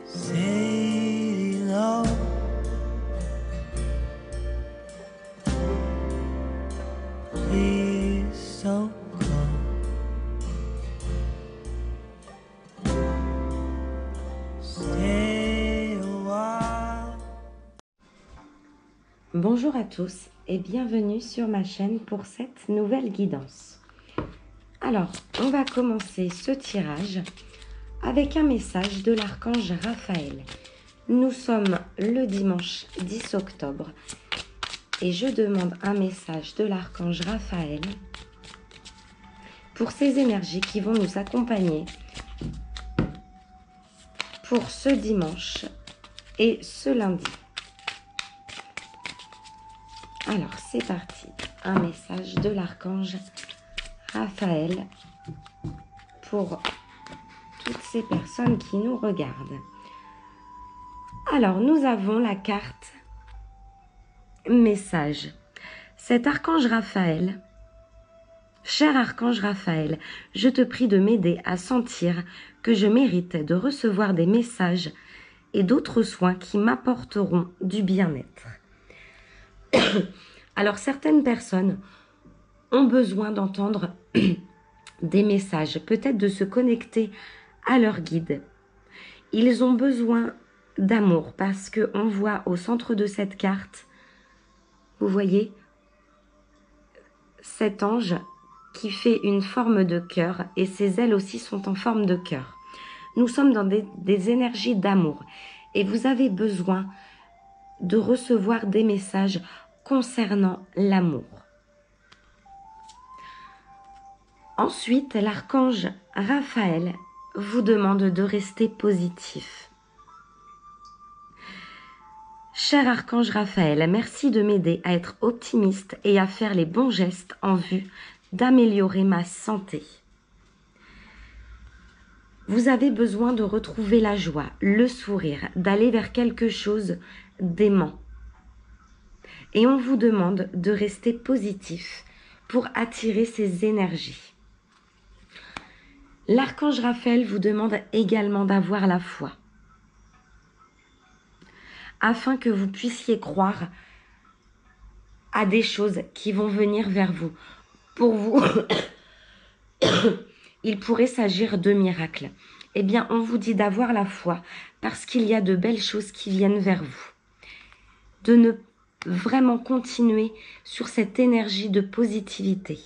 Say no. Please don't go. Stay a while. Bonjour à tous et bienvenue sur ma chaîne pour cette nouvelle guidance. Alors, on va commencer ce tirage avec un message de l'archange Raphaël. Nous sommes le dimanche 10 octobre et je demande un message de l'archange Raphaël pour ces énergies qui vont nous accompagner pour ce dimanche et ce lundi. Alors, c'est parti. Un message de l'archange Raphaël pour toutes ces personnes qui nous regardent. Alors, nous avons la carte message. Cet archange Raphaël, cher archange Raphaël, je te prie de m'aider à sentir que je mérite de recevoir des messages et d'autres soins qui m'apporteront du bien-être. Alors, certaines personnes ont besoin d'entendre des messages, peut-être de se connecter à leur guide. Ils ont besoin d'amour parce qu'on voit au centre de cette carte, vous voyez, cet ange qui fait une forme de cœur et ses ailes aussi sont en forme de cœur. Nous sommes dans des énergies d'amour et vous avez besoin de recevoir des messages concernant l'amour. Ensuite, l'archange Raphaël vous demande de rester positif. Cher archange Raphaël, merci de m'aider à être optimiste et à faire les bons gestes en vue d'améliorer ma santé. Vous avez besoin de retrouver la joie, le sourire, d'aller vers quelque chose d'aimant. Et on vous demande de rester positif pour attirer ces énergies. L'archange Raphaël vous demande également d'avoir la foi, afin que vous puissiez croire à des choses qui vont venir vers vous. Pour vous, il pourrait s'agir de miracles. Eh bien, on vous dit d'avoir la foi parce qu'il y a de belles choses qui viennent vers vous. De ne vraiment continuer sur cette énergie de positivité.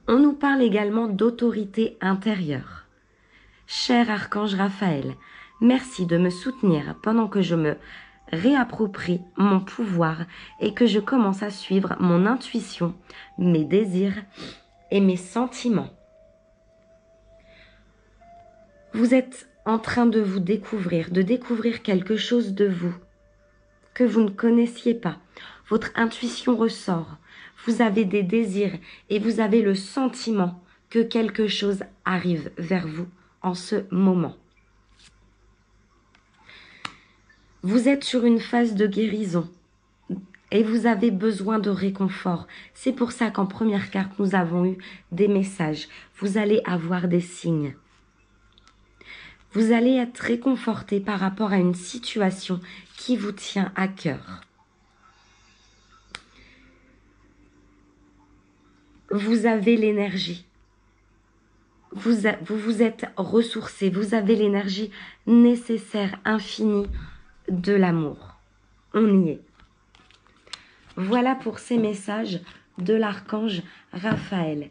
On nous parle également d'autorité intérieure. Cher archange Raphaël, merci de me soutenir pendant que je me réapproprie mon pouvoir et que je commence à suivre mon intuition, mes désirs et mes sentiments. Vous êtes en train de vous découvrir, de découvrir quelque chose de vous que vous ne connaissiez pas. Votre intuition ressort. Vous avez des désirs et vous avez le sentiment que quelque chose arrive vers vous en ce moment. Vous êtes sur une phase de guérison et vous avez besoin de réconfort. C'est pour ça qu'en première carte, nous avons eu des messages. Vous allez avoir des signes. Vous allez être réconforté par rapport à une situation qui vous tient à cœur. Vous avez l'énergie. Vous vous êtes ressourcé. Vous avez l'énergie nécessaire, infinie de l'amour. On y est. Voilà pour ces messages de l'archange Raphaël.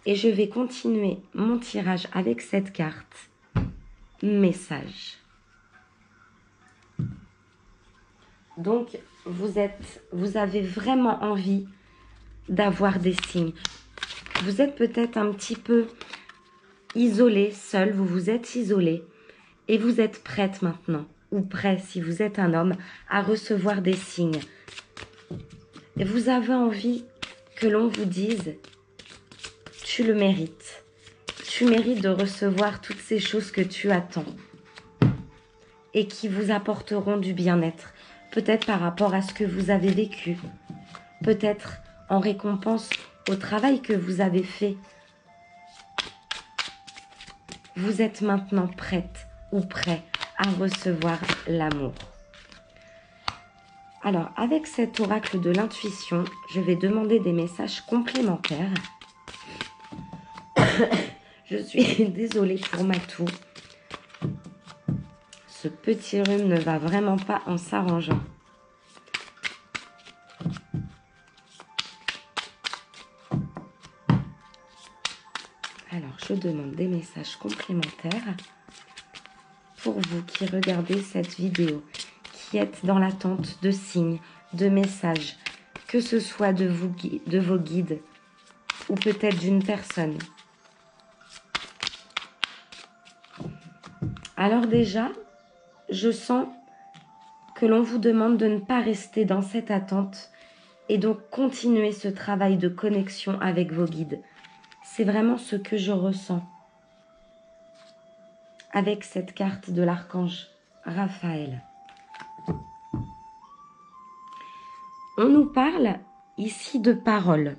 Et je vais continuer mon tirage avec cette carte. Message. Donc, vous avez vraiment envie d'avoir des signes. Vous êtes peut-être un petit peu isolé, seul, vous vous êtes isolé et vous êtes prête maintenant, ou prêt si vous êtes un homme, à recevoir des signes. Et vous avez envie que l'on vous dise « tu le mérites ». Tu mérites de recevoir toutes ces choses que tu attends et qui vous apporteront du bien-être. Peut-être par rapport à ce que vous avez vécu. Peut-être en récompense au travail que vous avez fait. Vous êtes maintenant prête ou prêt à recevoir l'amour. Alors, avec cet oracle de l'intuition, je vais demander des messages complémentaires. Je suis désolée pour ma toux. Ce petit rhume ne va vraiment pas en s'arrangeant. Alors, je demande des messages complémentaires pour vous qui regardez cette vidéo, qui êtes dans l'attente de signes, de messages, que ce soit de vos guides ou peut-être d'une personne. Alors déjà, je sens que l'on vous demande de ne pas rester dans cette attente et donc continuer ce travail de connexion avec vos guides. C'est vraiment ce que je ressens avec cette carte de l'archange Raphaël. On nous parle ici de paroles,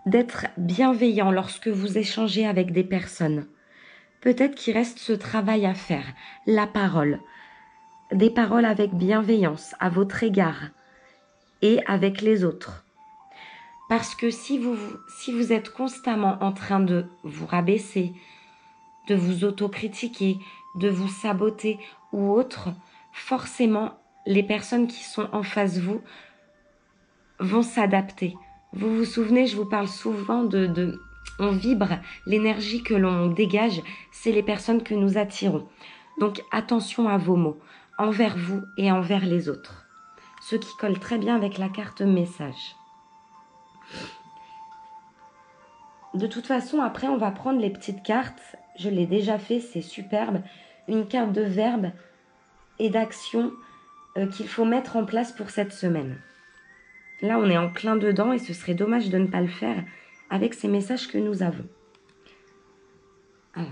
d'être bienveillant lorsque vous échangez avec des personnes. Peut-être qu'il reste ce travail à faire, la parole. Des paroles avec bienveillance à votre égard et avec les autres. Parce que si vous êtes constamment en train de vous rabaisser, de vous autocritiquer, de vous saboter ou autre, forcément, les personnes qui sont en face de vous vont s'adapter. Vous vous souvenez, je vous parle souvent on vibre, l'énergie que l'on dégage, c'est les personnes que nous attirons. Donc attention à vos mots, envers vous et envers les autres. Ce qui colle très bien avec la carte message. De toute façon, après, on va prendre les petites cartes. Je l'ai déjà fait, c'est superbe. Une carte de verbe et d'action qu'il faut mettre en place pour cette semaine. Là, on est en plein dedans et ce serait dommage de ne pas le faire avec ces messages que nous avons. Alors,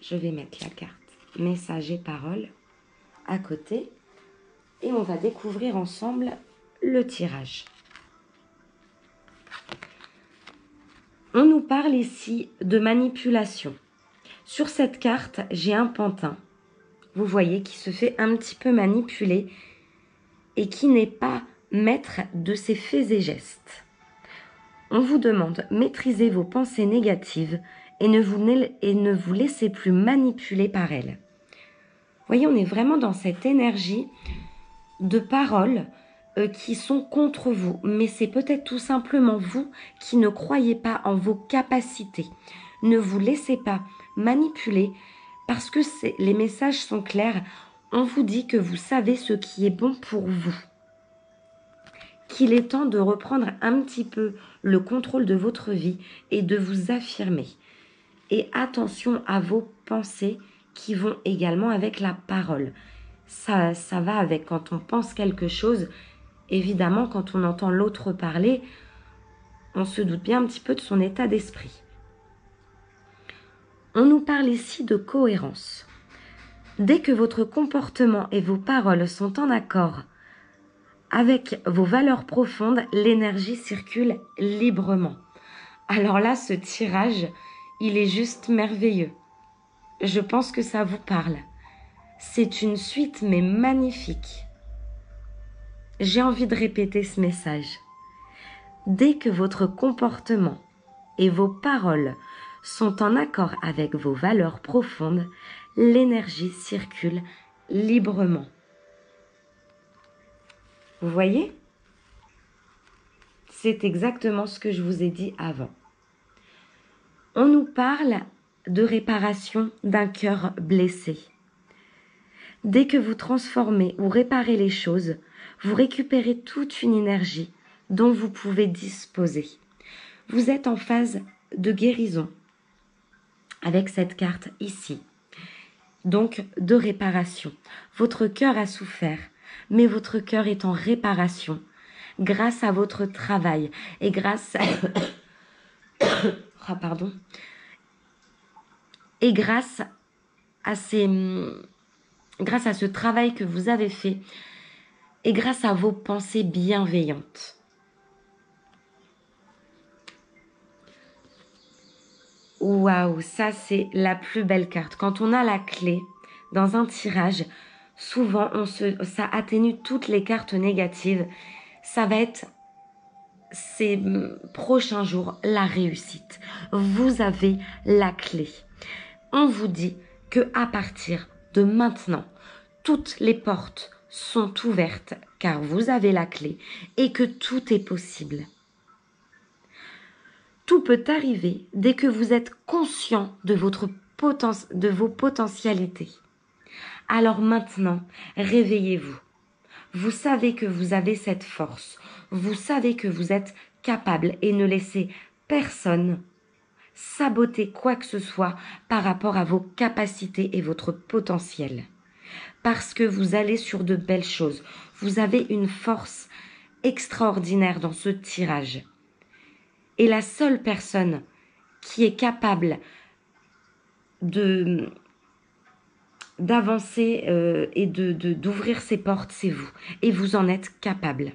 je vais mettre la carte message et parole à côté et on va découvrir ensemble le tirage. On nous parle ici de manipulation. Sur cette carte, j'ai un pantin, vous voyez, qui se fait un petit peu manipuler et qui n'est pas maître de ses faits et gestes. On vous demande, maîtrisez vos pensées négatives et ne vous laissez plus manipuler par elles. Vous voyez, on est vraiment dans cette énergie de paroles qui sont contre vous. Mais c'est peut-être tout simplement vous qui ne croyez pas en vos capacités. Ne vous laissez pas manipuler parce que les messages sont clairs. On vous dit que vous savez ce qui est bon pour vous. Qu'il est temps de reprendre un petit peu le contrôle de votre vie et de vous affirmer. Et attention à vos pensées qui vont également avec la parole. Ça va avec quand on pense quelque chose. Évidemment, quand on entend l'autre parler, on se doute bien un petit peu de son état d'esprit. On nous parle ici de cohérence. Dès que votre comportement et vos paroles sont en accord avec vos valeurs profondes, l'énergie circule librement. Alors là, ce tirage, il est juste merveilleux. Je pense que ça vous parle. C'est une suite, mais magnifique. J'ai envie de répéter ce message. Dès que votre comportement et vos paroles sont en accord avec vos valeurs profondes, l'énergie circule librement. Vous voyez ? C'est exactement ce que je vous ai dit avant. On nous parle de réparation d'un cœur blessé. Dès que vous transformez ou réparez les choses, vous récupérez toute une énergie dont vous pouvez disposer. Vous êtes en phase de guérison avec cette carte ici. Donc de réparation. Votre cœur a souffert, mais votre cœur est en réparation grâce à votre travail et grâce et grâce à ce travail que vous avez fait et grâce à vos pensées bienveillantes. Waouh, ça c'est la plus belle carte. Quand on a la clé, dans un tirage, souvent ça atténue toutes les cartes négatives. Ça va être ces prochains jours la réussite. Vous avez la clé. On vous dit que à partir de maintenant, toutes les portes sont ouvertes car vous avez la clé et que tout est possible. Tout peut arriver dès que vous êtes conscient de vos potentialités. Alors maintenant, réveillez-vous. Vous savez que vous avez cette force. Vous savez que vous êtes capable et ne laissez personne saboter quoi que ce soit par rapport à vos capacités et votre potentiel. Parce que vous allez sur de belles choses. Vous avez une force extraordinaire dans ce tirage. Et la seule personne qui est capable d'avancer et d'ouvrir ses portes, c'est vous. Et vous en êtes capable.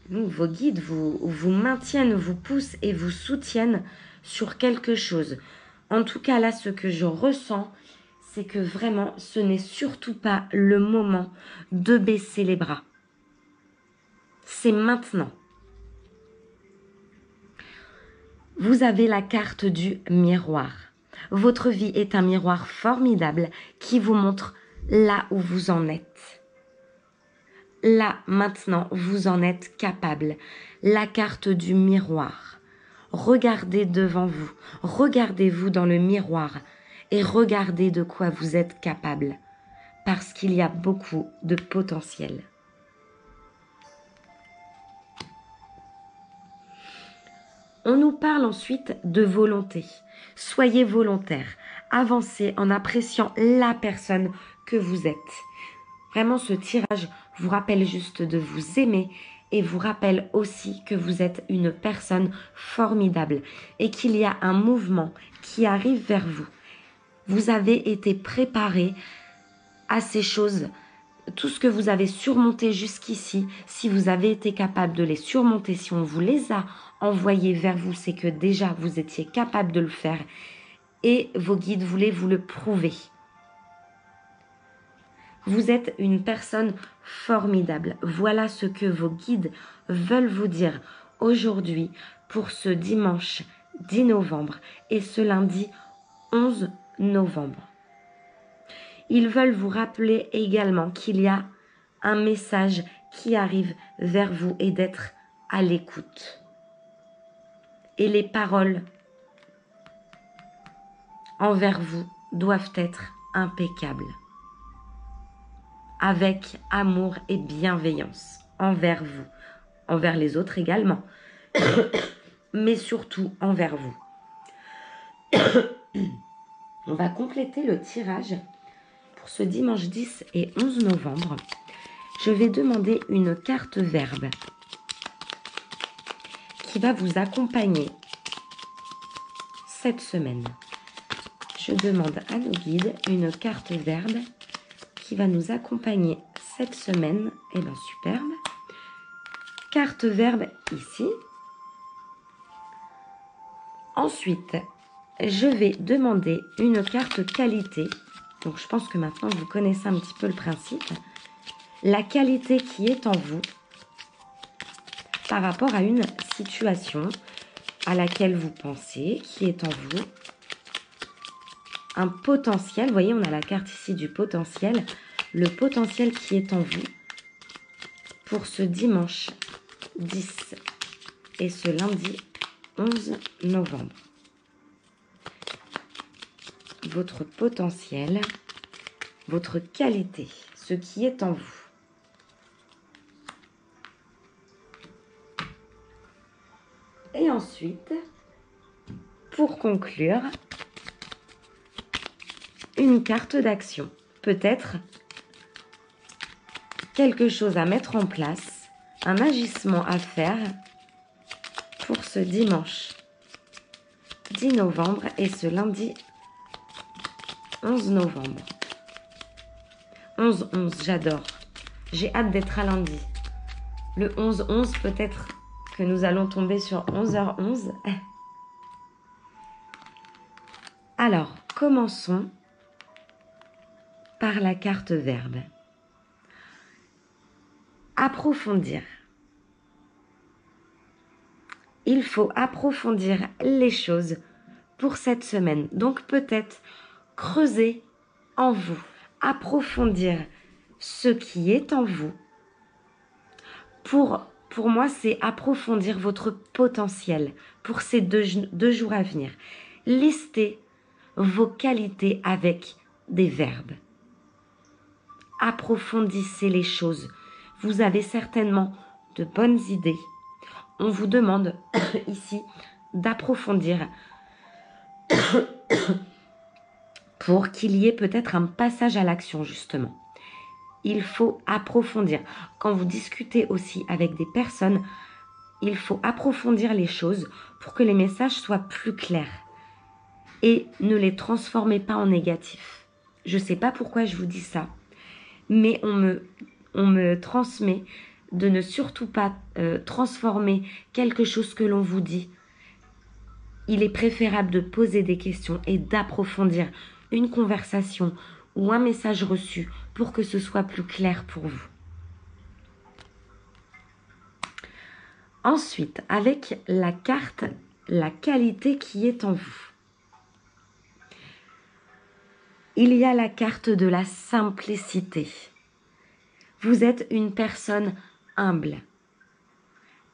Donc, vos guides vous maintiennent, vous poussent et vous soutiennent sur quelque chose. En tout cas, là, ce que je ressens, c'est que vraiment, ce n'est surtout pas le moment de baisser les bras. C'est maintenant. Vous avez la carte du miroir. Votre vie est un miroir formidable qui vous montre là où vous en êtes. Là, maintenant, vous en êtes capable. La carte du miroir. Regardez devant vous. Regardez-vous dans le miroir et regardez de quoi vous êtes capable. Parce qu'il y a beaucoup de potentiel. On nous parle ensuite de volonté. Soyez volontaire. Avancez en appréciant la personne que vous êtes. Vraiment, ce tirage vous rappelle juste de vous aimer et vous rappelle aussi que vous êtes une personne formidable et qu'il y a un mouvement qui arrive vers vous. Vous avez été préparé à ces choses. Tout ce que vous avez surmonté jusqu'ici, si vous avez été capable de les surmonter, si on vous les a envoyés vers vous, c'est que déjà vous étiez capable de le faire et vos guides voulaient vous le prouver. Vous êtes une personne formidable. Voilà ce que vos guides veulent vous dire aujourd'hui pour ce dimanche 10 novembre et ce lundi 11 novembre. Ils veulent vous rappeler également qu'il y a un message qui arrive vers vous et d'être à l'écoute. Et les paroles envers vous doivent être impeccables. Avec amour et bienveillance envers vous, envers les autres également, mais surtout envers vous. On va compléter le tirage pour ce dimanche 10 et 11 novembre. Je vais demander une carte verbe qui va vous accompagner cette semaine. Je demande à nos guides une carte verbe qui va nous accompagner cette semaine. Eh bien, superbe. Carte verbe ici. Ensuite, je vais demander une carte qualité. Donc, je pense que maintenant, vous connaissez un petit peu le principe. La qualité qui est en vous par rapport à une situation à laquelle vous pensez, qui est en vous. Un potentiel, vous voyez, on a la carte ici du potentiel. Le potentiel qui est en vous pour ce dimanche 10 et ce lundi 11 novembre. Votre potentiel, votre qualité, ce qui est en vous. Et ensuite, pour conclure, une carte d'action. Peut-être quelque chose à mettre en place, un agissement à faire pour ce dimanche 10 novembre et ce lundi 11 novembre. 11-11, j'adore. J'ai hâte d'être à lundi. Le 11-11, peut-être que nous allons tomber sur 11h11. Alors, commençons par la carte verbe. Approfondir. Il faut approfondir les choses pour cette semaine. Donc peut-être creuser en vous, approfondir ce qui est en vous. Pour moi, c'est approfondir votre potentiel pour ces deux jours à venir. Listez vos qualités avec des verbes. Approfondissez les choses. Vous avez certainement de bonnes idées. On vous demande ici d'approfondir pour qu'il y ait peut-être un passage à l'action, justement. Il faut approfondir. Quand vous discutez aussi avec des personnes, il faut approfondir les choses pour que les messages soient plus clairs. Et ne les transformez pas en négatif. Je ne sais pas pourquoi je vous dis ça, mais on me transmet de ne surtout pas transformer quelque chose que l'on vous dit. Il est préférable de poser des questions et d'approfondir une conversation ou un message reçu pour que ce soit plus clair pour vous. Ensuite, avec la carte, la qualité qui est en vous. Il y a la carte de la simplicité. Vous êtes une personne humble.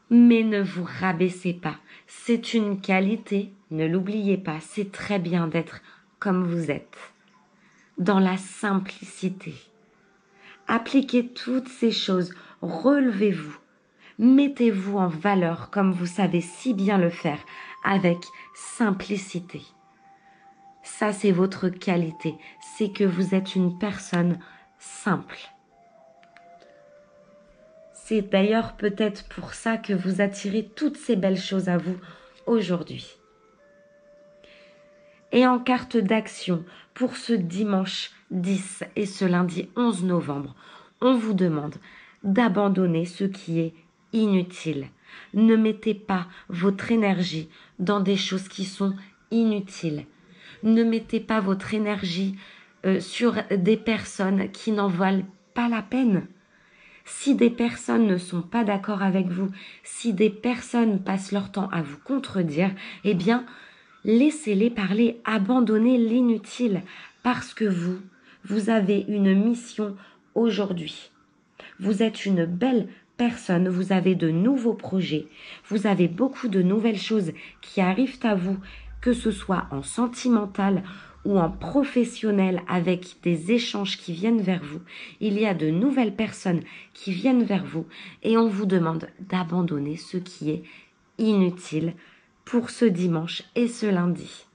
Mais ne vous rabaissez pas. C'est une qualité, ne l'oubliez pas. C'est très bien d'être comme vous êtes. Dans la simplicité. Appliquez toutes ces choses. Relevez-vous. Mettez-vous en valeur comme vous savez si bien le faire, avec simplicité. Ça, c'est votre qualité. C'est que vous êtes une personne simple. C'est d'ailleurs peut-être pour ça que vous attirez toutes ces belles choses à vous aujourd'hui. Et en carte d'action, pour ce dimanche 10 et ce lundi 11 novembre, on vous demande d'abandonner ce qui est inutile. Ne mettez pas votre énergie dans des choses qui sont inutiles. Ne mettez pas votre énergie sur des personnes qui n'en valent pas la peine. Si des personnes ne sont pas d'accord avec vous, si des personnes passent leur temps à vous contredire, eh bien, laissez-les parler, abandonnez l'inutile, parce que vous avez une mission aujourd'hui. Vous êtes une belle personne, vous avez de nouveaux projets, vous avez beaucoup de nouvelles choses qui arrivent à vous, que ce soit en sentimental ou en professionnel avec des échanges qui viennent vers vous. Il y a de nouvelles personnes qui viennent vers vous et on vous demande d'abandonner ce qui est inutile pour ce dimanche et ce lundi.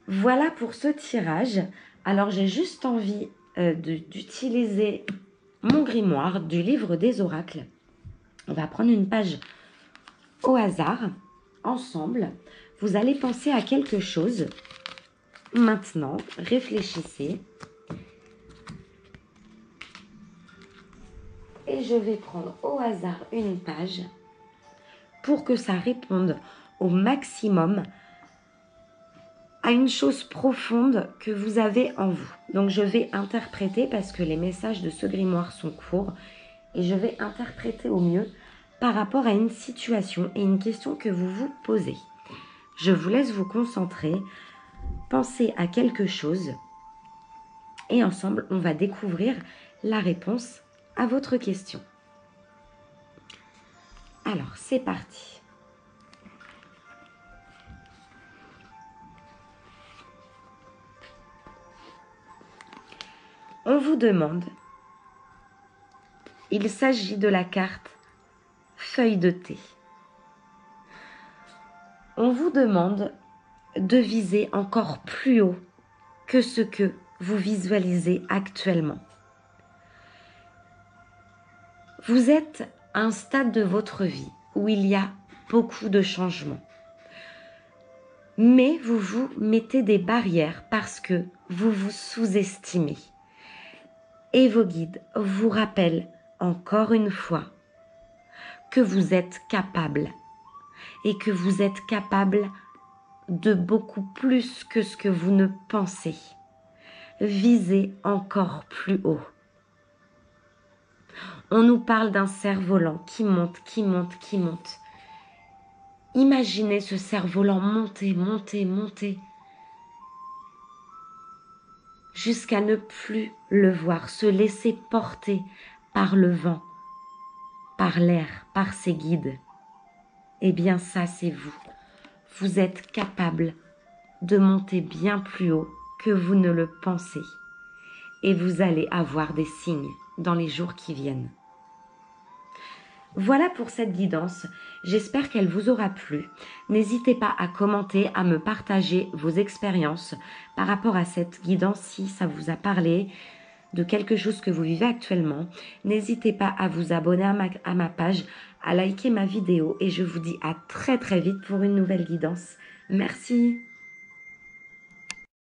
Voilà pour ce tirage. Alors j'ai juste envie d'utiliser mon grimoire du livre des oracles. On va prendre une page au hasard, ensemble. Vous allez penser à quelque chose. Maintenant, réfléchissez. Et je vais prendre au hasard une page pour que ça réponde au maximum à une chose profonde que vous avez en vous. Donc je vais interpréter parce que les messages de ce grimoire sont courts et je vais interpréter au mieux par rapport à une situation et une question que vous vous posez. Je vous laisse vous concentrer, penser à quelque chose et ensemble on va découvrir la réponse à votre question. Alors c'est parti. On vous demande, il s'agit de la carte feuille de thé. On vous demande de viser encore plus haut que ce que vous visualisez actuellement. Vous êtes à un stade de votre vie où il y a beaucoup de changements. Mais vous vous mettez des barrières parce que vous vous sous-estimez. Et vos guides vous rappellent encore une fois que vous êtes capable. et que vous êtes capable de beaucoup plus que ce que vous ne pensez. Visez encore plus haut. On nous parle d'un cerf-volant qui monte, qui monte, qui monte. Imaginez ce cerf-volant monter, monter, monter, jusqu'à ne plus le voir, se laisser porter par le vent, par l'air, par ses guides. Eh bien ça, c'est vous. Vous êtes capable de monter bien plus haut que vous ne le pensez. Et vous allez avoir des signes dans les jours qui viennent. Voilà pour cette guidance, j'espère qu'elle vous aura plu. N'hésitez pas à commenter, à me partager vos expériences par rapport à cette guidance si ça vous a parlé de quelque chose que vous vivez actuellement. N'hésitez pas à vous abonner à ma page, à liker ma vidéo et je vous dis à très très vite pour une nouvelle guidance. Merci.